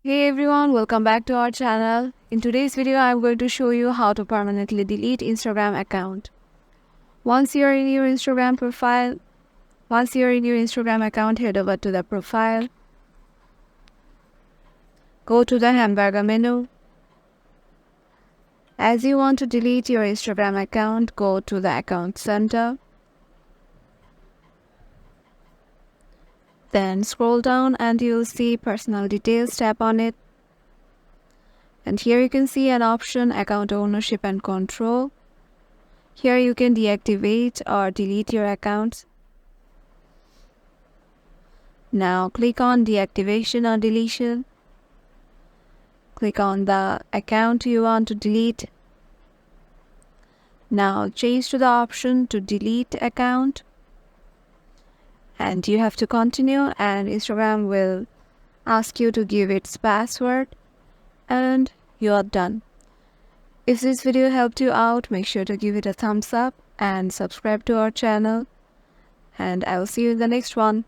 Hey everyone, welcome back to our channel. In today's video, I'm going to show you how to permanently delete Instagram account. Once you're in your Instagram account, head over to the profile. Go to the hamburger menu. As you want to delete your Instagram account, go to the account center. Then scroll down and you'll see personal details. Tap on it. And here you can see an option, account ownership and control. Here you can deactivate or delete your accounts. Now click on deactivation or deletion. Click on the account you want to delete. Now change to the option to delete account. And you have to continue, and Instagram will ask you to give its password, and you are done. If this video helped you out, make sure to give it a thumbs up and subscribe to our channel, and I will see you in the next one.